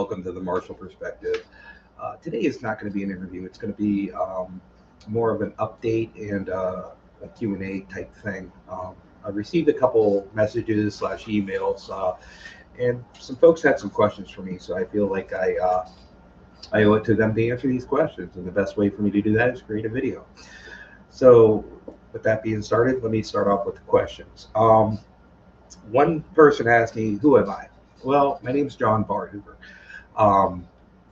welcome to the Martial Perspective. Today is not going to be an interview. It's going to be more of an update and a Q&A type thing. I received a couple messages slash emails, and some folks had some questions for me, so I feel like I owe it to them to answer these questions, and the best way for me to do that is create a video. So with that being started, let me start off with the questions. One person asked me, who am I? Well, my name is John Barhoover. Um,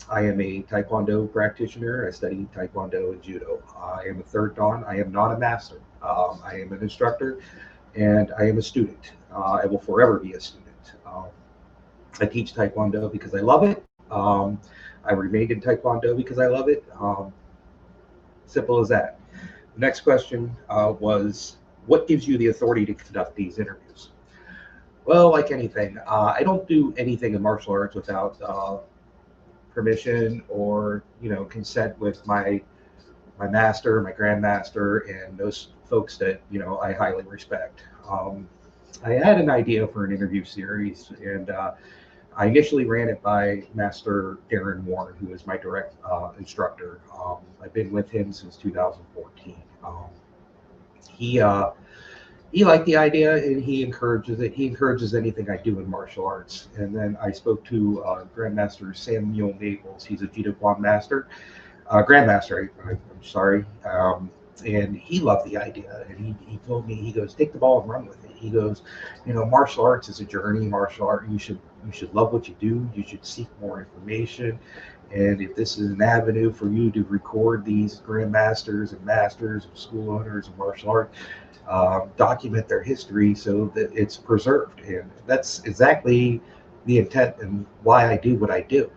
I am a Taekwondo practitioner. I study Taekwondo and Judo. I am a third Dan. I am not a master. I am an instructor and I am a student. I will forever be a student. I teach Taekwondo because I love it. I remained in Taekwondo because I love it. Simple as that. The next question was, what gives you the authority to conduct these interviews? Well, like anything, I don't do anything in martial arts without permission or consent with my master, my grandmaster, and those folks that I highly respect. I had an idea for an interview series, and I initially ran it by Master Darren Warren, who is my direct instructor. I've been with him since 2014. He he liked the idea and he encourages it. He encourages anything I do in martial arts. And then I spoke to Grandmaster Samuel Maples. He's a Jiu Jitsu master, Grandmaster. I'm sorry. And he loved the idea. And he told me, he goes, take the ball and run with it. He goes, martial arts is a journey. Martial art, you should love what you do. You should seek more information. And if this is an avenue for you to record these grandmasters and masters and school owners of martial art, document their history so that it's preserved. And that's exactly the intent and why I do what I do.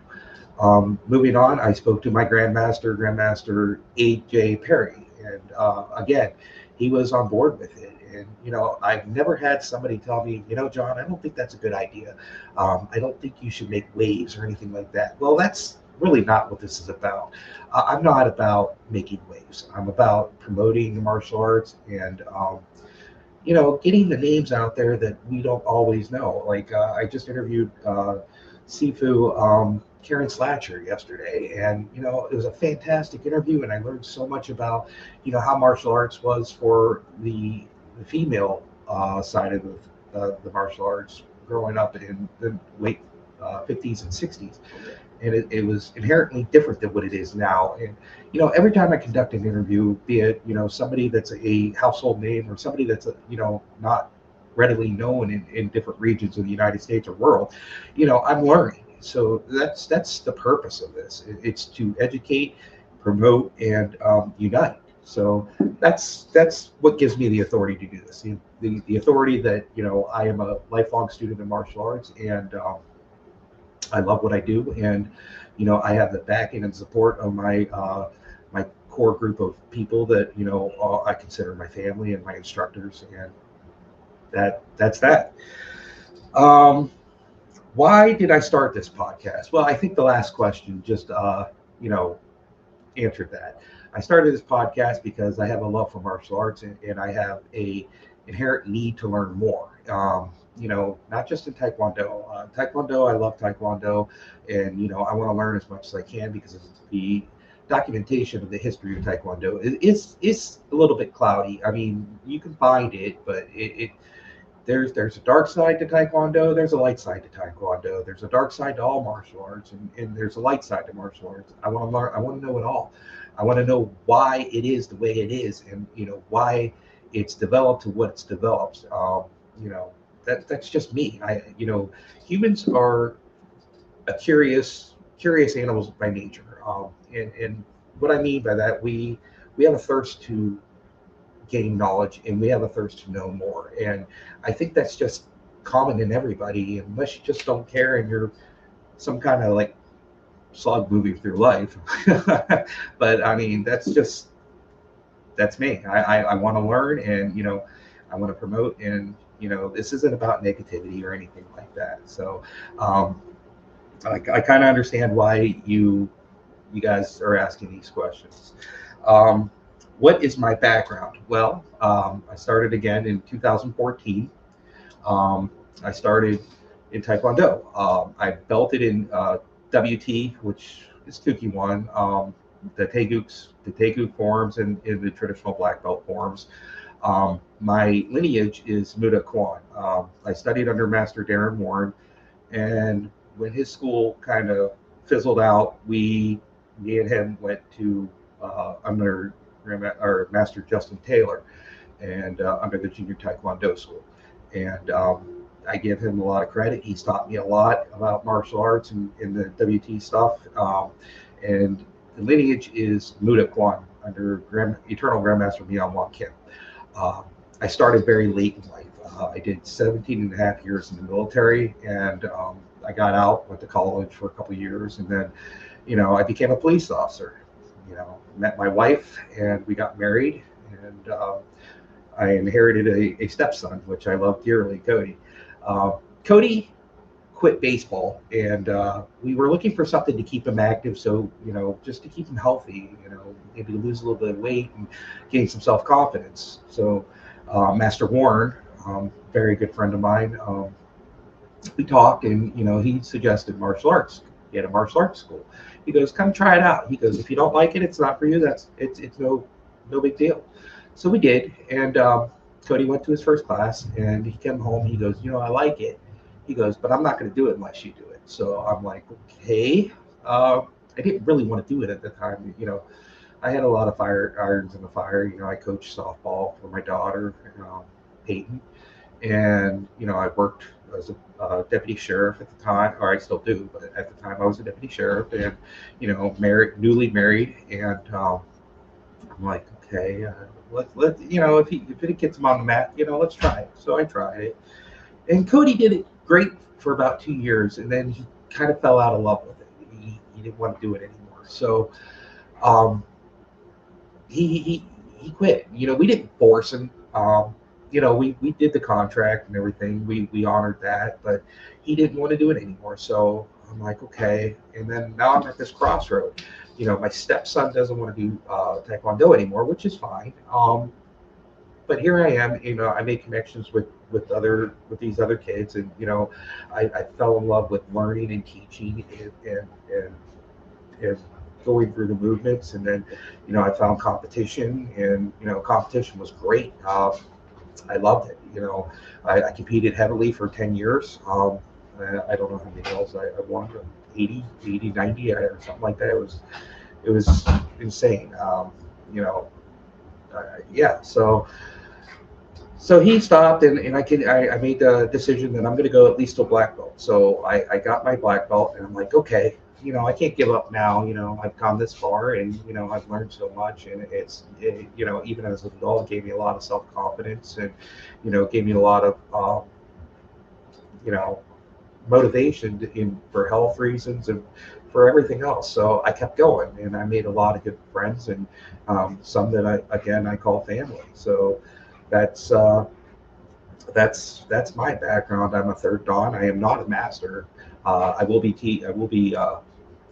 Moving on, I spoke to my Grandmaster A.J. Perry. And again, he was on board with it. And, I've never had somebody tell me, John, I don't think that's a good idea. I don't think you should make waves or anything like that. Well, that's really not what this is about. I'm not about making waves. I'm about promoting the martial arts and, getting the names out there that we don't always know. Like I just interviewed Sifu Karen Slatcher yesterday, and it was a fantastic interview, and I learned so much about how martial arts was for the female side of the martial arts growing up in the late 50s and 60s. And it was inherently different than what it is now. And every time I conduct an interview, be it somebody that's a household name or somebody that's not readily known in different regions of the United States or world, I'm learning. So that's the purpose of this. It's to educate, promote, and unite. So that's what gives me the authority to do this. The authority that I am a lifelong student of martial arts, and I love what I do, and I have the backing and support of my core group of people that I consider my family and my instructors, and that's that. Why did I start this podcast? Well, I think the last question just answered that. I started this podcast because I have a love for martial arts, and I have a inherent need to learn more. Not just in Taekwondo. Taekwondo, I love Taekwondo, and I want to learn as much as I can because of the documentation of the history of Taekwondo is a little bit cloudy. I mean, you can find it, but there's a dark side to Taekwondo. There's a light side to Taekwondo. There's a dark side to all martial arts, and there's a light side to martial arts. I want to learn. I want to know it all. I want to know why it is the way it is, and why it's developed to what it's developed. That's just me. Humans are curious animals by nature. And what I mean by that, we have a thirst to gain knowledge, and we have a thirst to know more. And I think that's just common in everybody, unless you just don't care and you're some kind of like slog moving through life. But I mean, that's me. I want to learn, and I want to promote, and this isn't about negativity or anything like that. So I kind of understand why you guys are asking these questions. What is my background? Well, I started again in 2014. I started in Taekwondo. I belted in WT, which is Tuki one, the Taeguk forms and in the traditional black belt forms. My lineage is Muda Kwan. I studied under Master Darren Warren, and when his school kind of fizzled out, me and him went to under Master Justin Taylor, and under the Junior Taekwondo school. And I give him a lot of credit. He's taught me a lot about martial arts and the WT stuff. And the lineage is Muda Kwan under Eternal Grandmaster Myeon-Won Kim. I started very late in life. I did 17 and a half years in the military, and I got out, went to college for a couple of years, and then, I became a police officer. Met my wife, and we got married, and I inherited a stepson, which I love dearly, Cody. Cody quit baseball, and we were looking for something to keep him active. So, just to keep him healthy, maybe to lose a little bit of weight and gain some self-confidence. So, Master Warren, very good friend of mine, we talked, and, he suggested martial arts. He had a martial arts school. He goes, come try it out. He goes, if you don't like it, it's not for you. It's no big deal. So we did, and Cody went to his first class, and he came home. He goes, I like it. He goes, but I'm not going to do it unless you do it. So I'm like, okay. I didn't really want to do it at the time. I had a lot of irons in the fire. I coached softball for my daughter, Peyton, and I worked as a deputy sheriff at the time, or I still do, but at the time I was a deputy sheriff, and newly married, and I'm like, okay, let if it gets him on the mat, let's try it. So I tried it, and Cody did it great for about 2 years, and then he kind of fell out of love with it. He didn't want to do it anymore. So he quit. We didn't force him. We did the contract and everything. We honored that, but he didn't want to do it anymore. So I'm like, okay. And then now I'm at this crossroad. My stepson doesn't want to do Taekwondo anymore, which is fine. But here I am. I made connections with these other kids, and I fell in love with learning and teaching and going through the movements. And then I found competition, and competition was great. I loved it. I competed heavily for 10 years. I don't know how many medals I won, 80, 90 or something like that. It was insane. Yeah. So he stopped, and I made the decision that I'm going to go at least to black belt. So I got my black belt, and I'm like, okay, I can't give up now. I've come this far, and I've learned so much, and even as an adult, it gave me a lot of self-confidence, and gave me a lot of motivation for health reasons and for everything else. So I kept going, and I made a lot of good friends, and some that I call family. So that's my background. I'm a third dan. I am not a master. I will be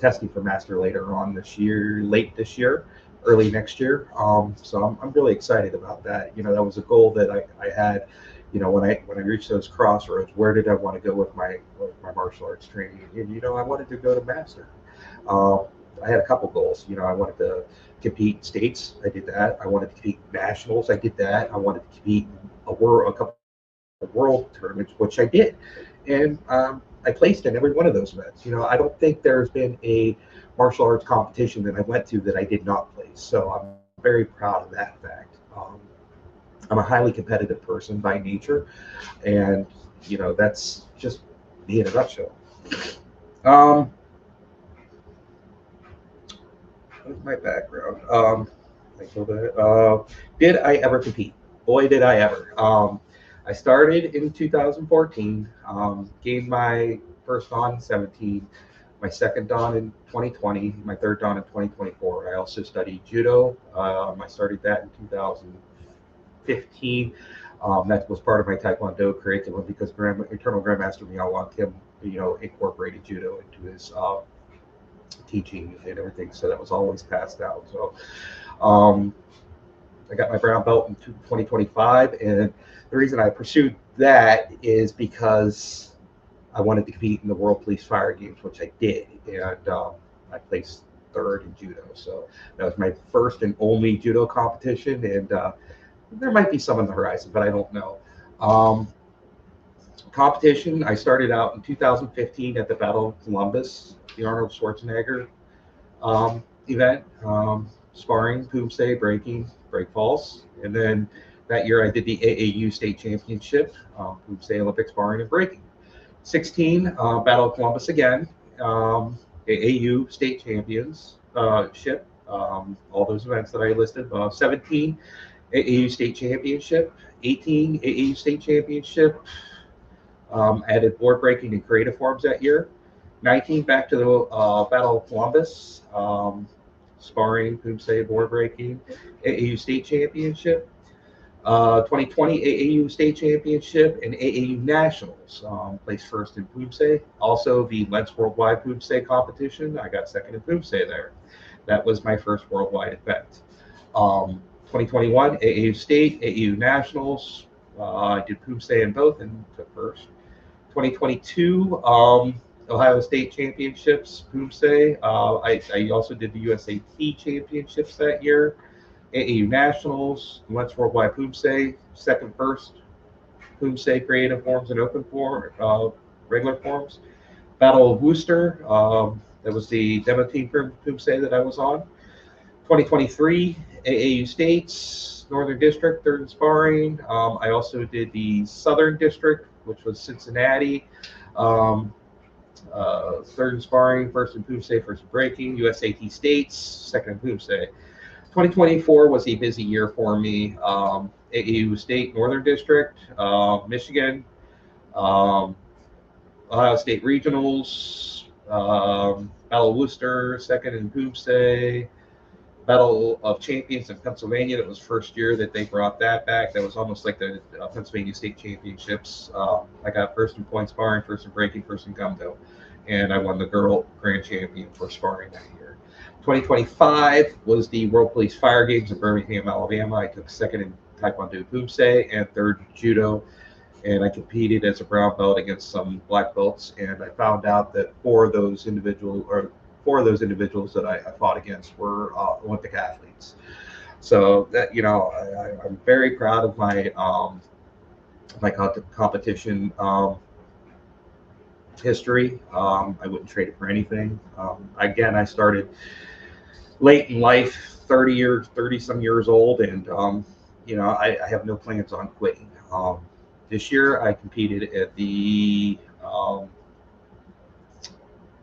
testing for master later on this year, late this year, early next year. So I'm really excited about that. That was a goal that I had. When I reached those crossroads, where did I want to go with my martial arts training? And I wanted to go to master. I had a couple goals. I wanted to compete in states. I did that. I wanted to compete in nationals. I did that. I wanted to compete in a couple of world tournaments, which I did, and I placed in every one of those events. I don't think there's been a martial arts competition that I went to that I did not place. So I'm very proud of that fact. I'm a highly competitive person by nature, and that's just me in a nutshell. What's my background? Did I ever compete? Boy, did I ever. I started in 2014, gained my first dan in 17, my second dan in 2020, my third dan in 2024. I also studied judo. I started that in 2015. That was part of my Taekwondo curriculum because Eternal Grandmaster Myeon-Won Kim, incorporated judo into his teaching and everything. So that was always passed out. So I got my brown belt in 2025, and the reason I pursued that is because I wanted to compete in the World Police Fire Games, which I did, and I placed third in judo. So that was my first and only judo competition, and there might be some on the horizon, but I don't know. Um, Competition, I started out in 2015 at the Battle of Columbus, the Arnold Schwarzenegger event, sparring, poomsae, breaking, break falls. And then that year I did the AAU state championship, poomsae, Olympic sparring, and breaking. 16, Battle of Columbus again, AAU state champions ship, all those events that I listed. 17, AAU state championship. 18, AAU state championship. Added board breaking and creative forms that year. 19, back to the Battle of Columbus, sparring, poomsae, board breaking, AAU state championship. 2020 AAU state championship and AAU nationals. Placed first in poomsae. Also the Lentz Worldwide Poomsae competition. I got second in poomsae there. That was my first worldwide event. 2021 AAU state, AAU nationals. I did poomsae in both and took first. 2022 Ohio State Championships, poomsae. I also did the USAT Championships that year. AAU Nationals, Lentz Worldwide poomsae, second first, poomsae creative forms and open form, regular forms. Battle of Worcester, that was the demo team poomsae that I was on. 2023 AAU States, Northern District, third in sparring. I also did the Southern District, which was Cincinnati. Third in sparring, first in poomsae, first in breaking. USAT States, second in poomsae. 2024 was a busy year for me. AAU State, Northern District, Michigan, Ohio State Regionals, Battle of Worcester, second in poomsae. Battle of Champions in Pennsylvania. That was first year that they brought that back. That was almost like the Pennsylvania State Championships. I got first in point sparring, first in breaking, first in gumdo, and I won the girl grand champion for sparring that year. 2025 was the World Police Fire Games in Birmingham, Alabama. I took second in Taekwondo poomsae and third in judo, and I competed as a brown belt against some black belts. And I found out that four of those individuals that I fought against were Olympic athletes. So that I'm very proud of my competition history. I wouldn't trade it for anything. Again, I started late in life, 30 some years old, and I have no plans on quitting. This year, I competed at the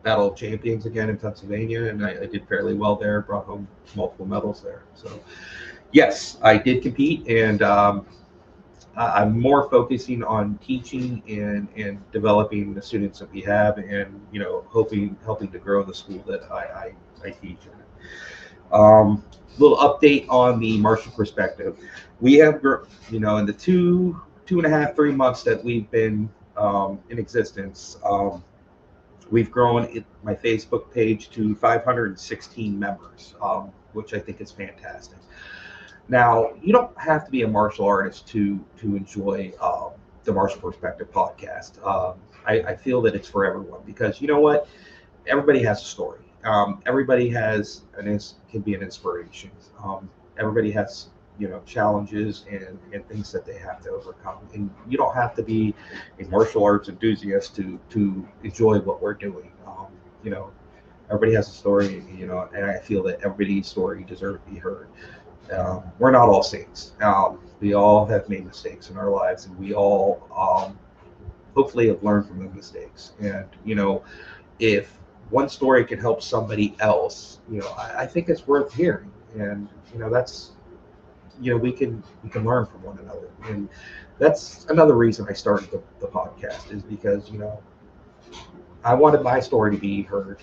Battle of Champions again in Pennsylvania, and I did fairly well there. Brought home multiple medals there. So, yes, I did compete, and I'm more focusing on teaching and developing the students that we have, and helping to grow the school that I teach in. Little update on the martial perspective. We have, in the two and a half, 3 months that we've been in existence. We've grown my Facebook page to 516 members, which I think is fantastic. Now, you don't have to be a martial artist to enjoy the Martial Perspective podcast. I feel that it's for everyone because you know what? Everybody has a story. Everybody can be an inspiration. Everybody has challenges and things that they have to overcome, and you don't have to be a martial arts enthusiast to enjoy what we're doing. Everybody has a story, and I feel that everybody's story deserves to be heard. We're not all saints. We all have made mistakes in our lives, and we all hopefully have learned from the mistakes. And if one story can help somebody else, I think it's worth hearing. And that's we can learn from one another, and that's another reason I started the podcast, is because I wanted my story to be heard.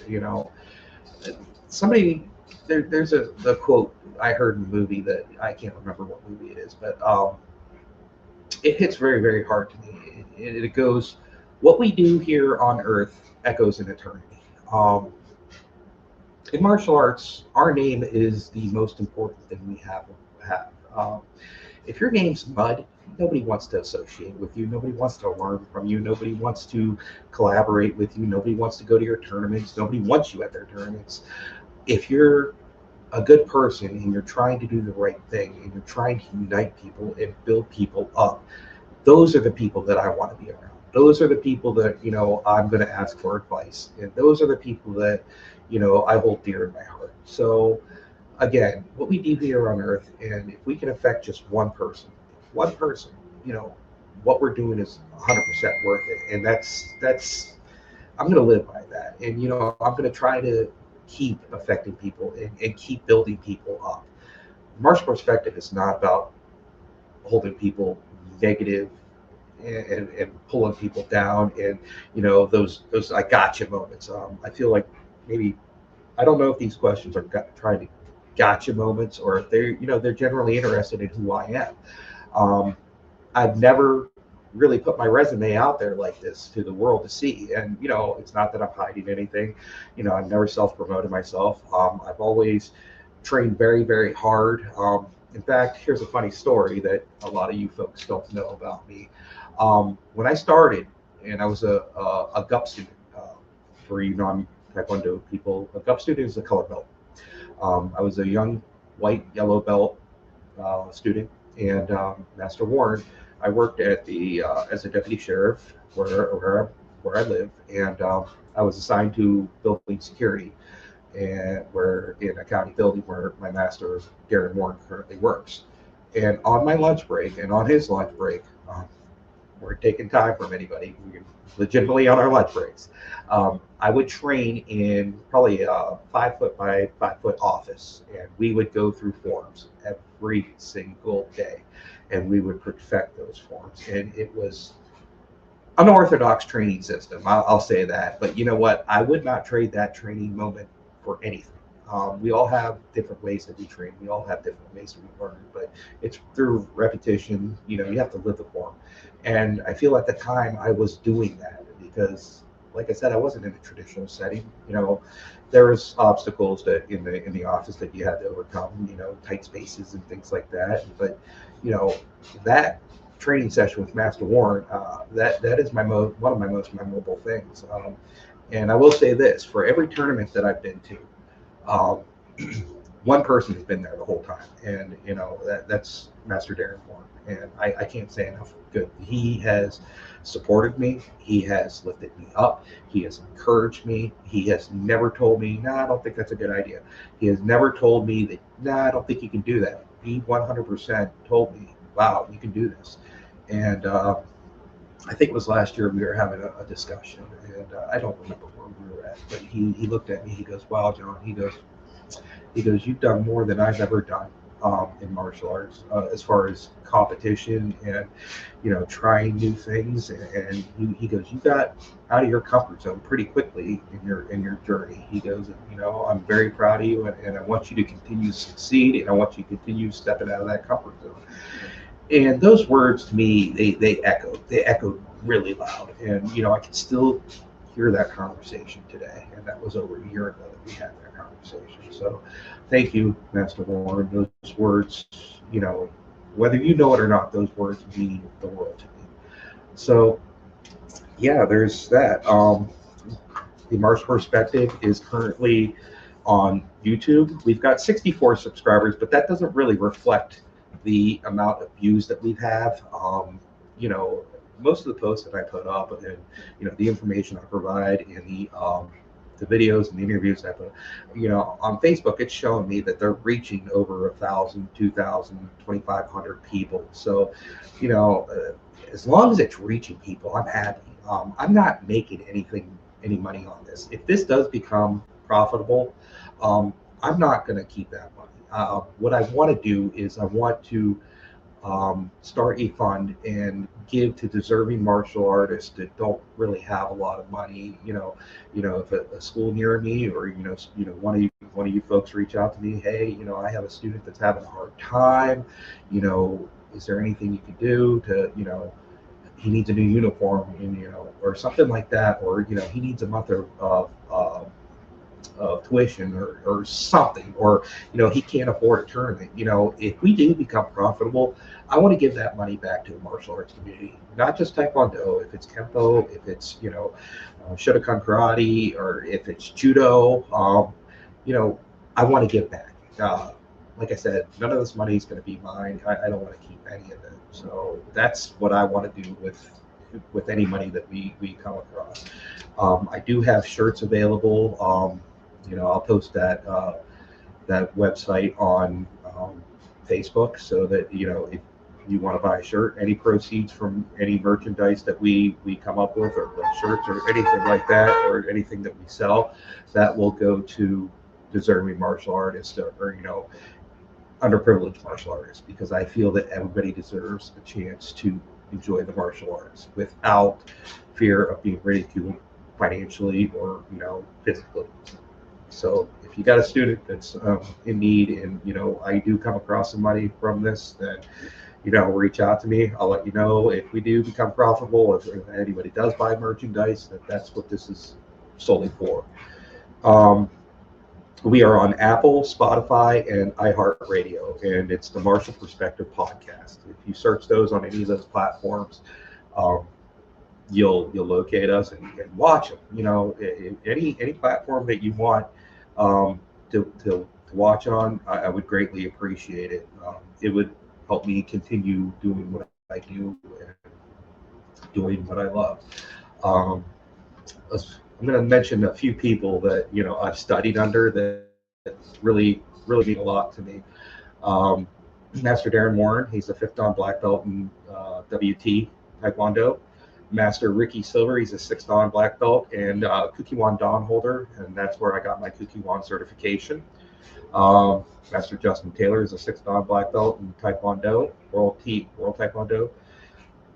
Somebody there's the quote I heard in the movie that I can't remember what movie it is, but it hits very, very hard to me. It goes, "What we do here on Earth echoes in eternity." In martial arts, our name is the most important thing we have. If your game's mud, nobody wants to associate with you. Nobody wants to learn from you. Nobody wants to collaborate with you. Nobody wants to go to your tournaments. Nobody wants you at their tournaments. If you're a good person and you're trying to do the right thing and you're trying to unite people and build people up, those are the people that I want to be around. Those are the people that, I'm going to ask for advice. And those are the people that, I hold dear in my heart. So again, what we do here on Earth, and if we can affect just one person, you know, what we're doing is 100% worth it. And that's I'm going to live by that. And, I'm going to try to keep affecting people and keep building people up. Martial perspective is not about holding people negative and pulling people down and those I gotcha moments. I feel like maybe I don't know if these questions are trying to gotcha moments or if they're generally interested in who I am. I've never really put my resume out there like this to the world to see, and it's not that I'm hiding anything. I've never self-promoted myself. I've always trained very, very hard. In fact, here's a funny story that a lot of you folks don't know about me. When I started, and I was a GUP student, for you non-Taekwondo people, a GUP student is a color belt. I was a young white, yellow belt student, and Master Warren, I worked at the as a deputy sheriff where I live, and I was assigned to building security, and we're in a county building where my master Darren Warren currently works. And on my lunch break, and on his lunch break, we're taking time from anybody. We're legitimately on our lunch breaks. I would train in probably a 5 foot by 5 foot office, and we would go through forms every single day, and we would perfect those forms. And it was unorthodox training system. I'll say that. But you know what? I would not trade that training moment for anything. We all have different ways that we train. We all have different ways that we learn, but it's through repetition. You have to live the form. And I feel at the time I was doing that because, like I said, I wasn't in a traditional setting. There was obstacles that in the office that you had to overcome. Tight spaces and things like that. But that training session with Master Warren, that is one of my most memorable things. And I will say this: for every tournament that I've been to, um, one person has been there the whole time, and that's Master Darren Warren. And I can't say enough good. He has supported me. He has lifted me up. He has encouraged me. He has never told me, "Nah, I don't think that's a good idea." He has never told me that, "Nah, I don't think you can do that." He 100% told me, "Wow, you can do this." And I think it was last year we were having a discussion, and I don't remember where we were at, but he looked at me. He goes, "Wow, John." He goes, "You've done more than I've ever done in martial arts as far as competition and trying new things." And he goes, "You got out of your comfort zone pretty quickly in your journey." He goes, "I'm very proud of you, and I want you to continue to succeed, and I want you to continue stepping out of that comfort zone." And those words to me, they echoed really loud, and I can still hear that conversation today. And that was over a year ago that we had that conversation. So, thank you, Master Warren. Those words, whether you know it or not, those words mean the world to me. So, yeah, there's that. The Martial Perspective is currently on YouTube. We've got 64 subscribers, but that doesn't really reflect the amount of views that we have. You know, most of the posts that I put up and the information I provide and the videos and the interviews I put, on Facebook, it's showing me that they're reaching over 1,000, 2,000, 2,500 people. So, as long as it's reaching people, I'm happy. I'm not making any money on this. If this does become profitable, I'm not going to keep that money. What I want to do is I want to start a fund and give to deserving martial artists that don't really have a lot of money. If a school near me, or one of you folks reach out to me, "Hey, I have a student that's having a hard time. Is there anything you could do to he needs a new uniform, and or something like that, or he needs a month of tuition or something, or he can't afford a tournament. If we do become profitable, I want to give that money back to the martial arts community, not just Taekwondo. If it's Kempo, if it's Shotokan karate, or if it's judo, you know I want to give back. Like I said, none of this money is going to be mine. I don't want to keep any of it. So that's what I want to do with any money that we come across. I do have shirts available. I'll post that website on Facebook, so that if you want to buy a shirt, any proceeds from any merchandise that we come up with, or like shirts or anything like that, or anything that we sell, that will go to deserving martial artists, or underprivileged martial artists, because I feel that everybody deserves a chance to enjoy the martial arts without fear of being ridiculed financially or physically. So if you got a student that's in need, and I do come across some money from this, then reach out to me. I'll let you know if we do become profitable. If anybody does buy merchandise, that's what this is solely for. We are on Apple, Spotify, and iHeartRadio, and it's the Martial Perspective Podcast. If you search those on any of those platforms, um, you'll locate us and watch them. Any platform that you want to watch on, I would greatly appreciate it. It would help me continue doing what I do and doing what I love. Um, I'm going to mention a few people that I've studied under that really mean a lot to me. Um, Master Darren Warren, he's a fifth dan black belt in WT Taekwondo. Master Ricky Silver, he's a sixth dan black belt and Kukiwan Dan holder, and that's where I got my Kukiwan certification. Master Justin Taylor is a sixth dan black belt in Taekwondo, World Taekwondo.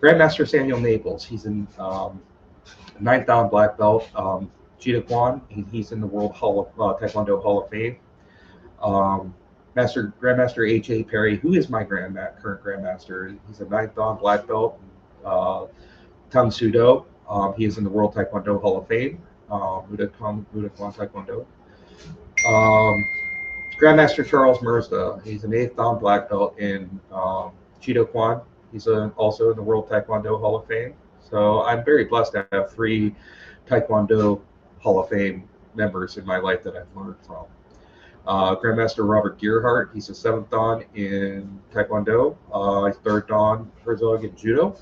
Grandmaster Samuel Naples, he's in ninth dan black belt. Jita Kwan, he's in the World Taekwondo Hall of Fame. Grandmaster H.A. Perry, who is my current Grandmaster, he's a ninth dan black belt. Tang Sudo, he is in the World Taekwondo Hall of Fame. Muda Kwan Taekwondo. Grandmaster Charles Merzda, he's an eighth dan black belt in Jito Kwan. He's also in the World Taekwondo Hall of Fame. So I'm very blessed to have 3 Taekwondo Hall of Fame members in my life that I've learned from. Grandmaster Robert Gearhart, he's a 7th Dan in Taekwondo, 3rd Dan Herzog in Judo.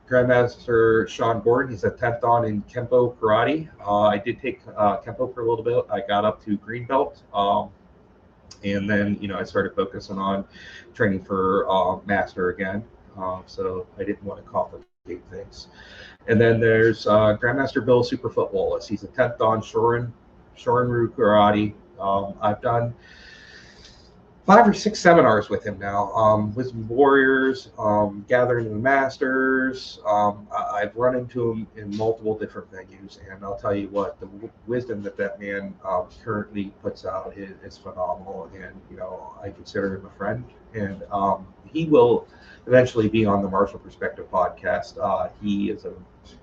Grandmaster Sean Gordon, he's a 10th Dan in Kempo Karate. I did take Kempo for a little bit. I got up to green belt. And then, I started focusing on training for Master again. So I didn't want to complicate things. And then there's Grandmaster Bill Superfoot Wallace. He's a 10th Dan Shorin-ryu Karate. I've done 5 or 6 seminars with him now. Wisdom Warriors, Gathering of the Masters. I've run into him in multiple different venues, and I'll tell you what, the wisdom that man currently puts out is phenomenal. And I consider him a friend, and he will eventually be on the Martial Perspective podcast. He is a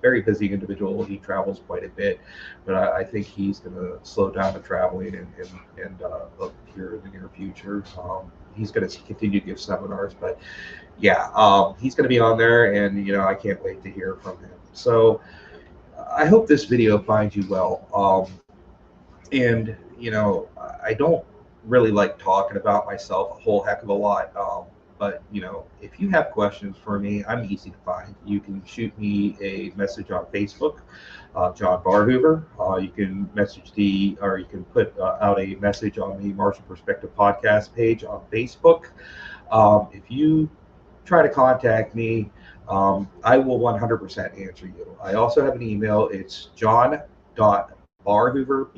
very busy individual. He travels quite a bit, but I think he's going to slow down the traveling and up here in the near future. He's going to continue to give seminars, but yeah, he's going to be on there, and I can't wait to hear from him. So I hope this video finds you well. And I don't really like talking about myself a whole heck of a lot. But if you have questions for me, I'm easy to find. You can shoot me a message on Facebook, John Barhoover. You can you can put out a message on the Martial Perspective podcast page on Facebook. If you try to contact me, I will 100% answer you. I also have an email. It's john.barhoover, Barhoob,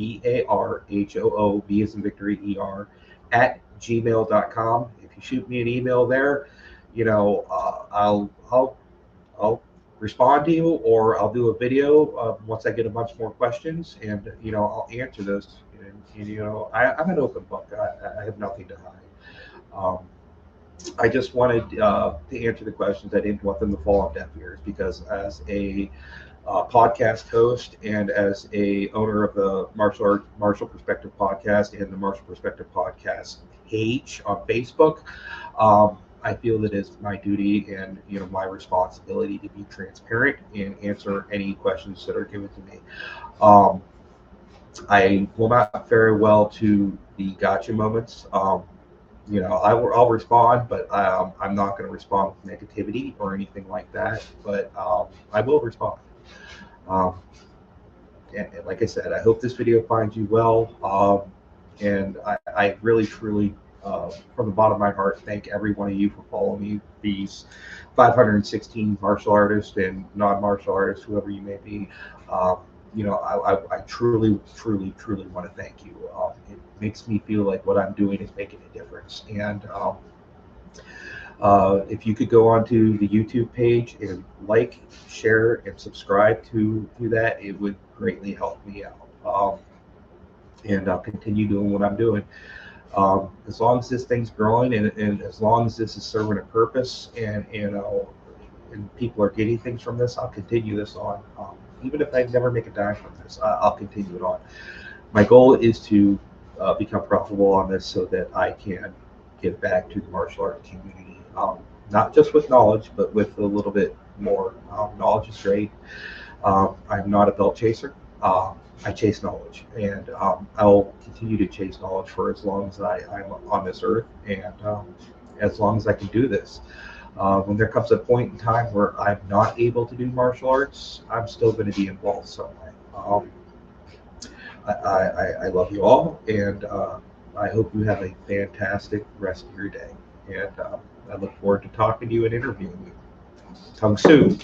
B as in Victory, ER, at gmail.com. If you shoot me an email there, I'll respond to you, or I'll do a video once I get a bunch more questions, and I'll answer those. And I'm an open book. I have nothing to hide. I just wanted to answer the questions. I didn't want them to fall on deaf ears, because as a podcast host and as a owner of the Martial Perspective podcast and the Martial Perspective podcast page on Facebook, I feel that it's my duty and my responsibility to be transparent and answer any questions that are given to me. I will not fare well to the gotcha moments. I'll respond, but I'm not going to respond with negativity or anything like that. But I will respond. Um, and like I said, I hope this video finds you well. And I really, truly, from the bottom of my heart, thank every one of you for following me. These 516 martial artists and non-martial artists, whoever you may be. I truly, truly, truly want to thank you. It makes me feel like what I'm doing is making a difference. And if you could go onto the YouTube page and like, share, and subscribe to that, it would greatly help me out. And I'll continue doing what I'm doing. As long as this thing's growing and as long as this is serving a purpose and people are getting things from this, I'll continue this on. Even if I never make a dime from this, I'll continue it on. My goal is to become profitable on this so that I can give back to the martial art community, not just with knowledge, but with a little bit more. Knowledge is great. I'm not a belt chaser. I chase knowledge, and I'll continue to chase knowledge for as long as I'm on this earth, and as long as I can do this. When there comes a point in time where I'm not able to do martial arts, I'm still going to be involved some way. I love you all, and I hope you have a fantastic rest of your day. And I look forward to talking to you and interviewing you. Tung Su.